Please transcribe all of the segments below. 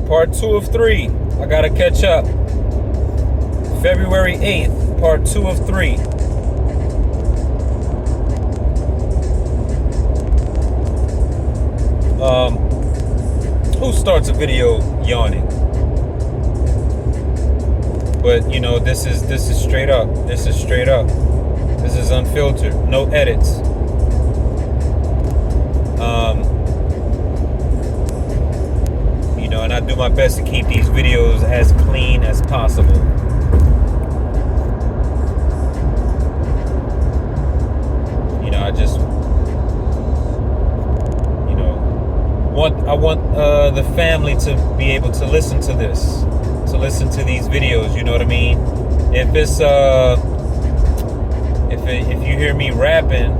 Part 2 of 3. I gotta catch up. February 8th, part 2 of 3. Who starts a video yawning? But you know, this is straight up. This is straight up. This is unfiltered. No edits. You know, and I do my best to keep these videos as clean as possible. You know, I just, you know, I want the family to be able to listen to this, to listen to these videos. You know what I mean? If it's if you hear me rapping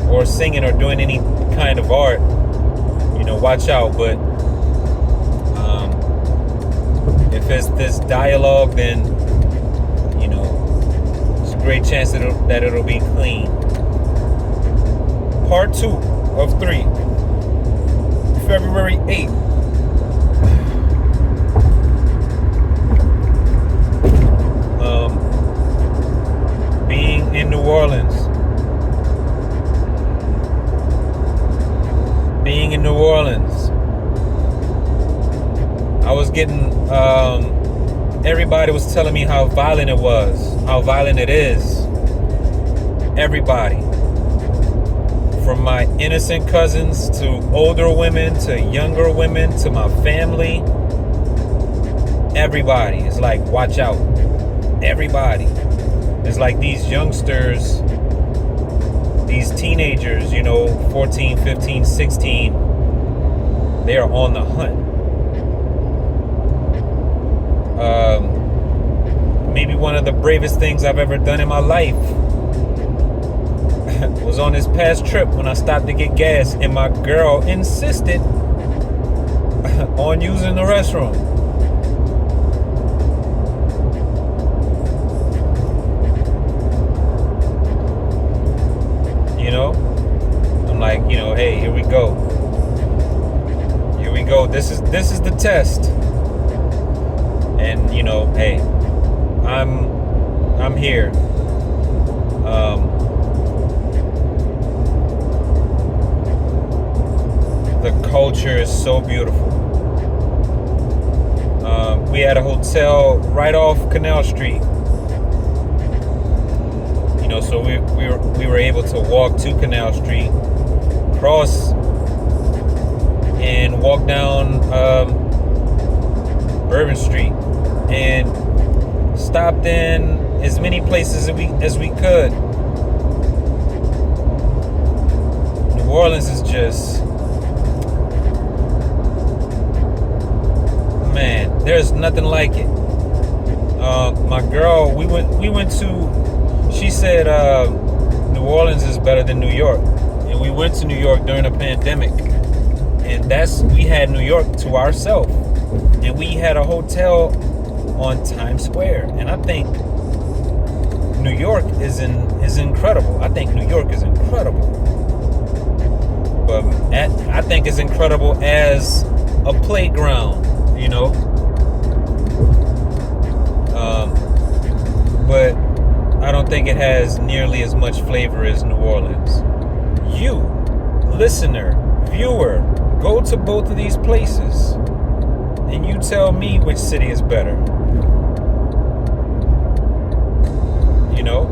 or singing or doing any kind of art, you know, watch out. But if it's this dialogue, then you know, there's a great chance that it'll be clean. Part 2 of 3, February 8th. Being in New Orleans. Being in New Orleans. I was getting, everybody was telling me how violent it was, how violent it is. Everybody. From my innocent cousins to older women to younger women to my family. Everybody is like, watch out. Everybody. It's like these youngsters, these teenagers, you know, 14, 15, 16, they are on the hunt. Maybe one of the bravest things I've ever done in my life was on this past trip when I stopped to get gas and my girl insisted on using the restroom. You know, I'm like, you know, hey, here we go. Here we go. This is the test. And you know, hey, I'm here. The culture is so beautiful. We had a hotel right off Canal Street. You know, so we were able to walk to Canal Street, cross, and walk down Bourbon Street, and stopped in as many places as we could. New Orleans is just, man, there's nothing like it. My girl, we went to. She said New Orleans is better than New York, and we went to New York during a pandemic, and we had New York to ourselves, and we had a hotel on Times Square, and I think New York is incredible. I think New York is incredible, but I think it's incredible as a playground, you know. But I don't think it has nearly as much flavor as New Orleans. You, listener, viewer, go to both of these places and you tell me which city is better. You know?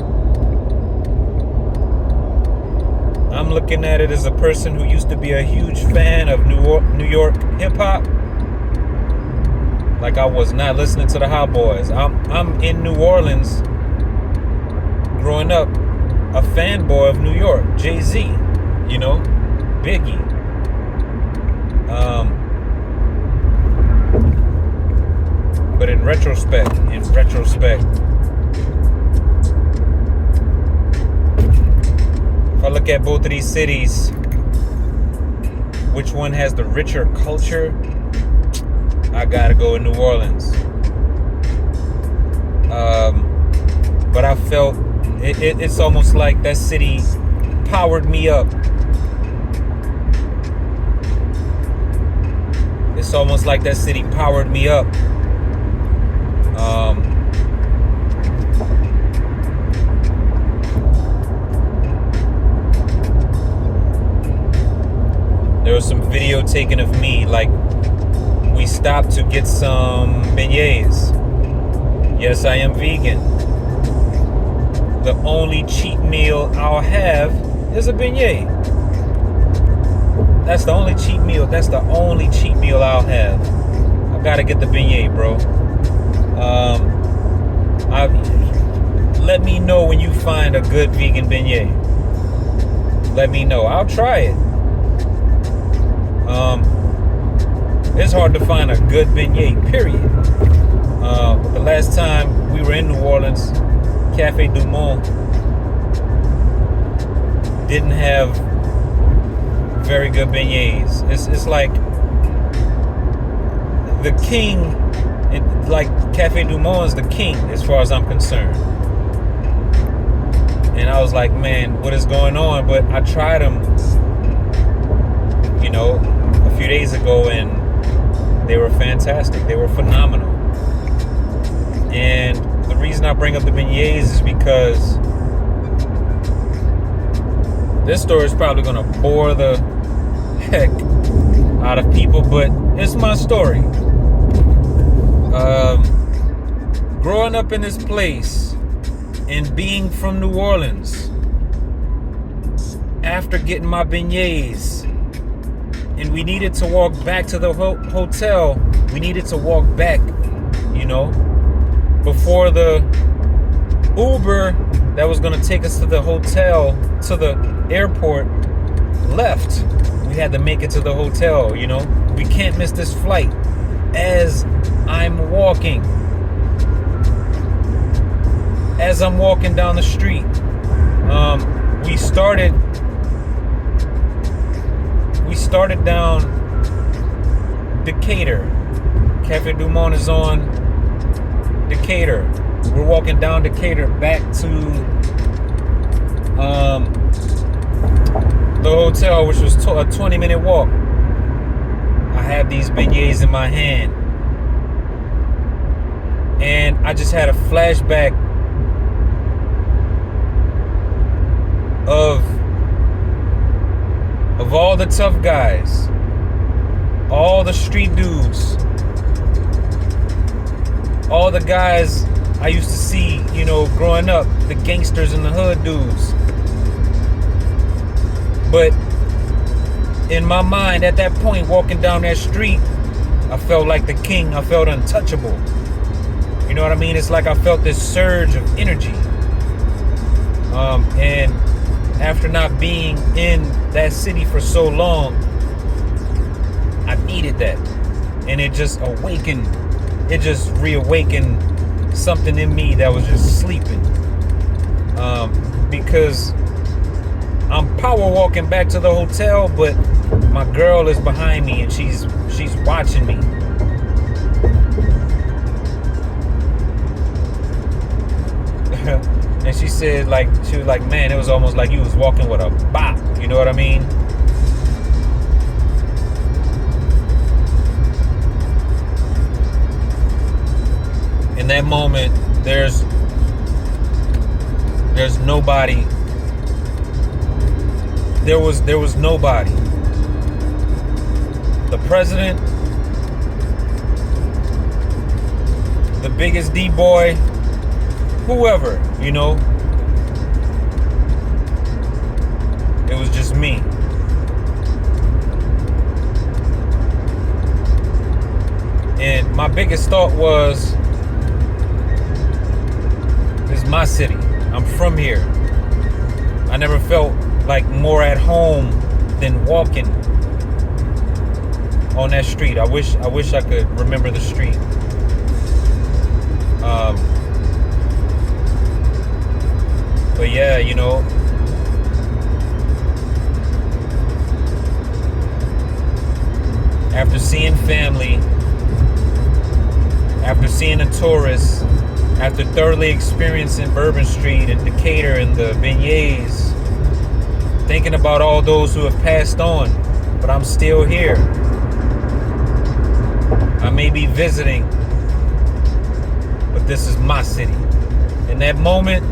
I'm looking at it as a person who used to be a huge fan of New York hip-hop. Like I was not listening to the Hot Boys. I'm in New Orleans growing up, a fanboy of New York, Jay-Z, you know, Biggie. But in retrospect, if I look at both of these cities, which one has the richer culture? I gotta go in New Orleans. But I felt it's almost like that city powered me up. It's It's almost like that city powered me up. There was some video taken of me, like we stopped to get some beignets. Yes, I am vegan. The only cheat meal I'll have is a beignet. That's the only cheat meal. That's the only cheat meal I'll have. I gotta get the beignet, bro. Let me know when you find a good vegan beignet. Let me know. I'll try it. It's hard to find a good beignet, period. But the last time we were in New Orleans, Cafe Du Monde didn't have very good beignets. It's like the king, like Cafe Du Monde is the king as far as I'm concerned. And I was like, man, what is going on? But I tried them, a few days ago, and they were fantastic. They were phenomenal. And the reason I bring up the beignets is because this story is probably going to bore the heck out of people, but it's my story. Growing up in this place and being from New Orleans, after getting my beignets, and we needed to walk back to the hotel. We needed to walk back, before the Uber that was going to take us to the hotel, to the airport, left. We had to make it to the hotel, We can't miss this flight. As I'm walking down the street, we started down Decatur. Cafe Du Monde is on Decatur. We're walking down Decatur back to the hotel, which was a 20-minute walk. I have these beignets in my hand, and I just had a flashback of all the tough guys, all the street dudes, all the guys I used to see, growing up, the gangsters and the hood dudes. But in my mind, at that point, walking down that street, I felt like the king. I felt untouchable. You know what I mean? It's like I felt this surge of energy. And after not being in that city for so long, I needed that. And it just reawakened something in me that was just sleeping. Because I'm power walking back to the hotel, but my girl is behind me and she's watching me. And she was like, man, it was almost like you was walking with a bop. You know what I mean? In that moment, there's nobody. There was nobody. The president, the biggest D-boy, whoever, it was just me. And my biggest thought was, this is my city. I'm from here. I never felt like more at home than walking on that street. I wish I could remember the street. But yeah, after seeing family, after seeing the tourists, after thoroughly experiencing Bourbon Street and Decatur and the beignets, thinking about all those who have passed on, but I'm still here. may be visiting, but this is my city. In that moment,